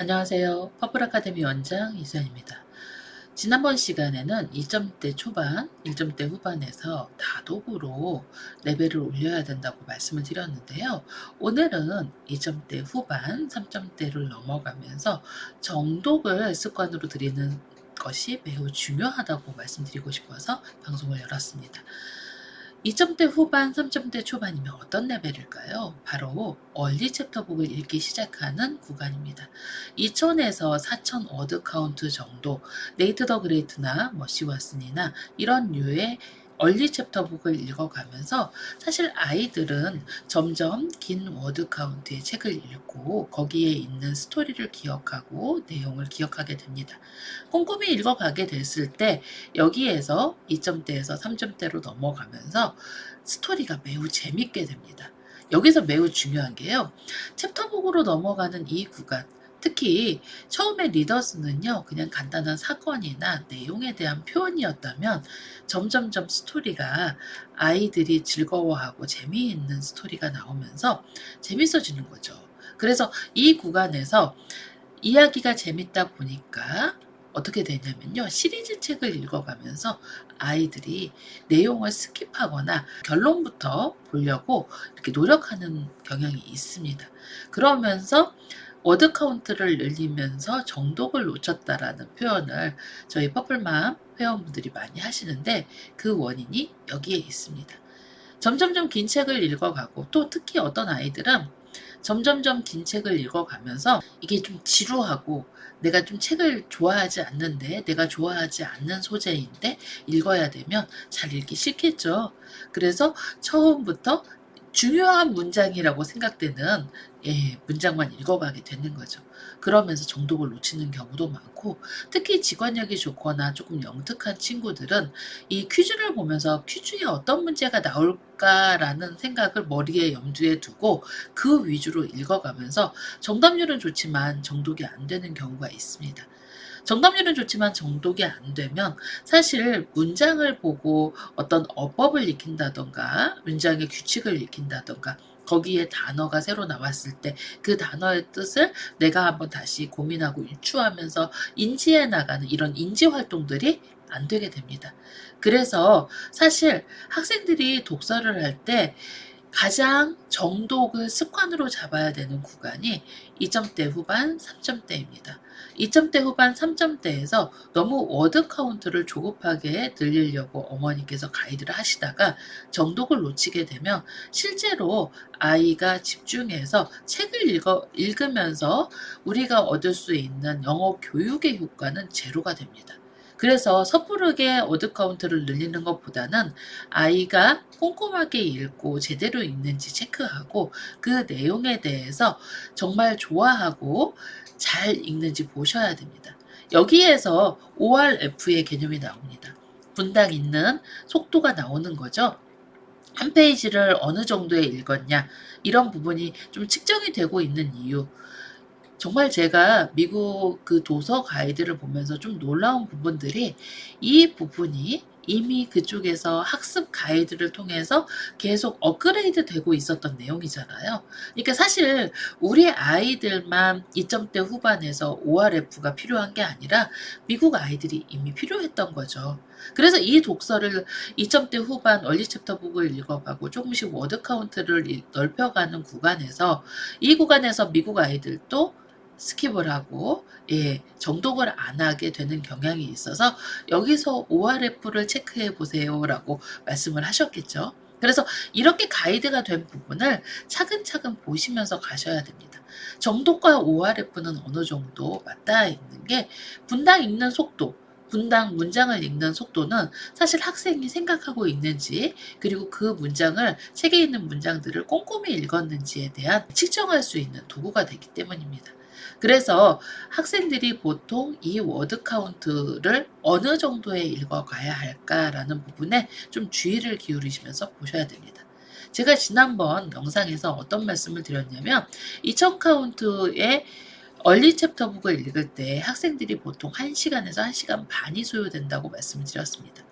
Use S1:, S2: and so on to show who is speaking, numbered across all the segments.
S1: 안녕하세요. 퍼플 아카데미 원장 이수연입니다. 지난번 시간에는 2점대 초반, 1점대 후반에서 다독으로 레벨을 올려야 된다고 말씀을 드렸는데요. 오늘은 2점대 후반, 3점대를 넘어가면서 정독을 습관으로 들이는 것이 매우 중요하다고 말씀드리고 싶어서 방송을 열었습니다. 2점대 후반, 3점대 초반이면 어떤 레벨일까요? 바로 얼리 챕터북을 읽기 시작하는 구간입니다. 2000에서 4000 워드 카운트 정도, 네이트 더 그레이트나 머시 왓슨이나 이런 류의 얼리 챕터북을 읽어가면서 사실 아이들은 점점 긴 워드 카운트의 책을 읽고 거기에 있는 스토리를 기억하고 내용을 기억하게 됩니다. 꼼꼼히 읽어가게 됐을 때 여기에서 2점대에서 3점대로 넘어가면서 스토리가 매우 재밌게 됩니다. 여기서 매우 중요한 게요. 챕터북으로 넘어가는 이 구간, 특히 처음에 리더스는요, 그냥 간단한 사건이나 내용에 대한 표현이었다면 점점점 스토리가 아이들이 즐거워하고 재미있는 스토리가 나오면서 재밌어지는 거죠. 그래서 이 구간에서 이야기가 재밌다 보니까 어떻게 되냐면요. 시리즈 책을 읽어가면서 아이들이 내용을 스킵하거나 결론부터 보려고 이렇게 노력하는 경향이 있습니다. 그러면서 워드 카운트를 늘리면서 정독을 놓쳤다라는 표현을 저희 퍼플맘 회원분들이 많이 하시는데 그 원인이 여기에 있습니다. 점점점 긴 책을 읽어가고 또 특히 어떤 아이들은 점점점 긴 책을 읽어가면서 이게 좀 지루하고 내가 좀 책을 좋아하지 않는데 내가 좋아하지 않는 소재인데 읽어야 되면 잘 읽기 싫겠죠. 그래서 처음부터 중요한 문장이라고 생각되는 문장만 읽어가게 되는 거죠. 그러면서 정독을 놓치는 경우도 많고 특히 직관력이 좋거나 조금 영특한 친구들은 이 퀴즈를 보면서 퀴즈에 어떤 문제가 나올까라는 생각을 머리에 염두에 두고 그 위주로 읽어가면서 정답률은 좋지만 정독이 안 되는 경우가 있습니다. 정답률은 좋지만 정독이 안 되면 사실 문장을 보고 어떤 어법을 익힌다던가 문장의 규칙을 익힌다던가 거기에 단어가 새로 나왔을 때 그 단어의 뜻을 내가 한번 다시 고민하고 유추하면서 인지해 나가는 이런 인지 활동들이 안 되게 됩니다. 그래서 사실 학생들이 독서를 할 때 가장 정독을 습관으로 잡아야 되는 구간이 2점대 후반, 3점대입니다. 2점대 후반, 3점대에서 너무 워드 카운트를 조급하게 늘리려고 어머니께서 가이드를 하시다가 정독을 놓치게 되면 실제로 아이가 집중해서 책을 읽으면서 우리가 얻을 수 있는 영어 교육의 효과는 제로가 됩니다. 그래서 섣부르게 워드 카운트를 늘리는 것보다는 아이가 꼼꼼하게 읽고 제대로 읽는지 체크하고 그 내용에 대해서 정말 좋아하고 잘 읽는지 보셔야 됩니다. 여기에서 ORF의 개념이 나옵니다. 분당 읽는 속도가 나오는 거죠. 한 페이지를 어느 정도에 읽었냐 이런 부분이 좀 측정이 되고 있는 이유, 정말 제가 미국 그 도서 가이드를 보면서 좀 놀라운 부분들이 이 부분이 이미 그쪽에서 학습 가이드를 통해서 계속 업그레이드 되고 있었던 내용이잖아요. 그러니까 사실 우리 아이들만 2점대 후반에서 ORF가 필요한 게 아니라 미국 아이들이 이미 필요했던 거죠. 그래서 이 독서를 2점대 후반 얼리 챕터북을 읽어가고 조금씩 워드 카운트를 넓혀가는 구간에서 이 구간에서 미국 아이들도 스킵을 하고 정독을 안 하게 되는 경향이 있어서 여기서 ORF를 체크해 보세요라고 말씀을 하셨겠죠. 그래서 이렇게 가이드가 된 부분을 차근차근 보시면서 가셔야 됩니다. 정독과 ORF는 어느 정도 맞닿아 있는 게 분당 읽는 속도, 분당 문장을 읽는 속도는 사실 학생이 생각하고 있는지 그리고 그 문장을 책에 있는 문장들을 꼼꼼히 읽었는지에 대한 측정할 수 있는 도구가 되기 때문입니다. 그래서 학생들이 보통 이 워드 카운트를 어느 정도에 읽어가야 할까라는 부분에 좀 주의를 기울이시면서 보셔야 됩니다. 제가 지난번 영상에서 어떤 말씀을 드렸냐면 2000 카운트의 얼리 챕터북을 읽을 때 학생들이 보통 1시간에서 1시간 반이 소요된다고 말씀을 드렸습니다.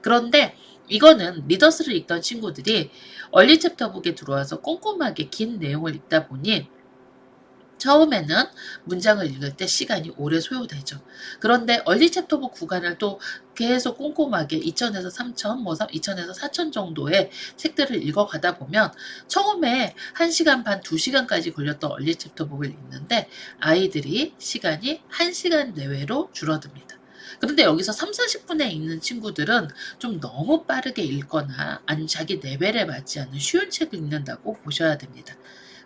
S1: 그런데 이거는 리더스를 읽던 친구들이 얼리 챕터북에 들어와서 꼼꼼하게 긴 내용을 읽다 보니 처음에는 문장을 읽을 때 시간이 오래 소요되죠. 그런데 얼리 챕터북 구간을 또 계속 꼼꼼하게 2000에서 3000, 뭐 2000에서 4000 정도의 책들을 읽어가다 보면 처음에 1시간 반, 2시간까지 걸렸던 얼리 챕터북을 읽는데 아이들이 시간이 1시간 내외로 줄어듭니다. 그런데 여기서 3, 40분에 읽는 친구들은 좀 너무 빠르게 읽거나 아니면 자기 레벨에 맞지 않는 쉬운 책을 읽는다고 보셔야 됩니다.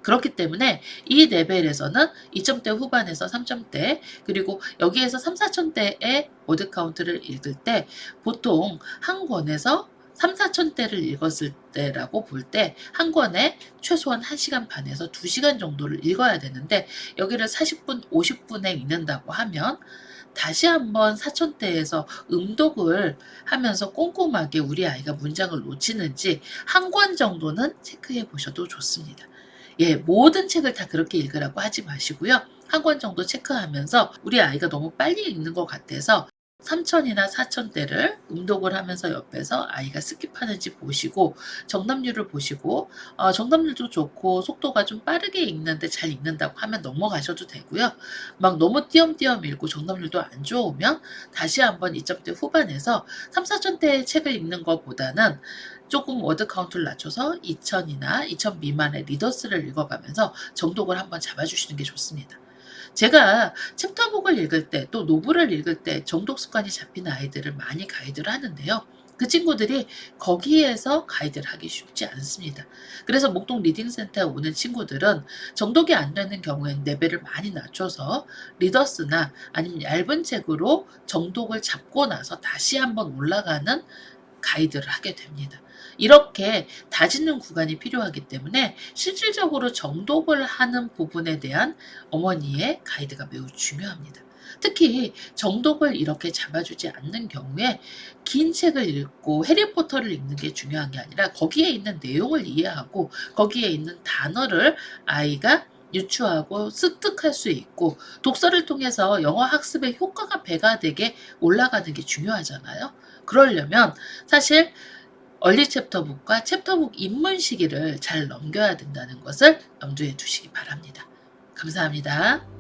S1: 그렇기 때문에 이 레벨에서는 2점대 후반에서 3점대, 그리고 여기에서 3, 4천대의 워드 카운트를 읽을 때 보통 한 권에서 3, 4천대를 읽었을 때라고 볼 때 한 권에 최소한 1시간 반에서 2시간 정도를 읽어야 되는데 여기를 40분, 50분에 읽는다고 하면 다시 한번 4천대에서 음독을 하면서 꼼꼼하게 우리 아이가 문장을 놓치는지 한 권 정도는 체크해 보셔도 좋습니다. 예, 모든 책을 다 그렇게 읽으라고 하지 마시고요. 한 권 정도 체크하면서 우리 아이가 너무 빨리 읽는 것 같아서 3천이나 4천대를 음독을 하면서 옆에서 아이가 스킵하는지 보시고 정답률을 보시고 정답률도 좋고 속도가 좀 빠르게 읽는데 잘 읽는다고 하면 넘어가셔도 되고요. 막 너무 띄엄띄엄 읽고 정답률도 안 좋으면 다시 한번 2점대 후반에서 3, 4천대의 책을 읽는 것보다는 조금 워드 카운트를 낮춰서 2000이나 2000 미만의 리더스를 읽어가면서 정독을 한번 잡아주시는 게 좋습니다. 제가 챕터북을 읽을 때 또 노블을 읽을 때 정독 습관이 잡힌 아이들을 많이 가이드를 하는데요. 그 친구들이 거기에서 가이드를 하기 쉽지 않습니다. 그래서 목동 리딩센터에 오는 친구들은 정독이 안 되는 경우에는 레벨을 많이 낮춰서 리더스나 아니면 얇은 책으로 정독을 잡고 나서 다시 한번 올라가는 가이드를 하게 됩니다. 이렇게 다지는 구간이 필요하기 때문에 실질적으로 정독을 하는 부분에 대한 어머니의 가이드가 매우 중요합니다. 특히 정독을 이렇게 잡아주지 않는 경우에 긴 책을 읽고 해리포터를 읽는 게 중요한 게 아니라 거기에 있는 내용을 이해하고 거기에 있는 단어를 아이가 유추하고 습득할 수 있고 독서를 통해서 영어 학습의 효과가 배가 되게 올라가는 게 중요하잖아요. 그러려면 사실 얼리 챕터북과 챕터북 입문 시기를 잘 넘겨야 된다는 것을 염두에 두시기 바랍니다. 감사합니다.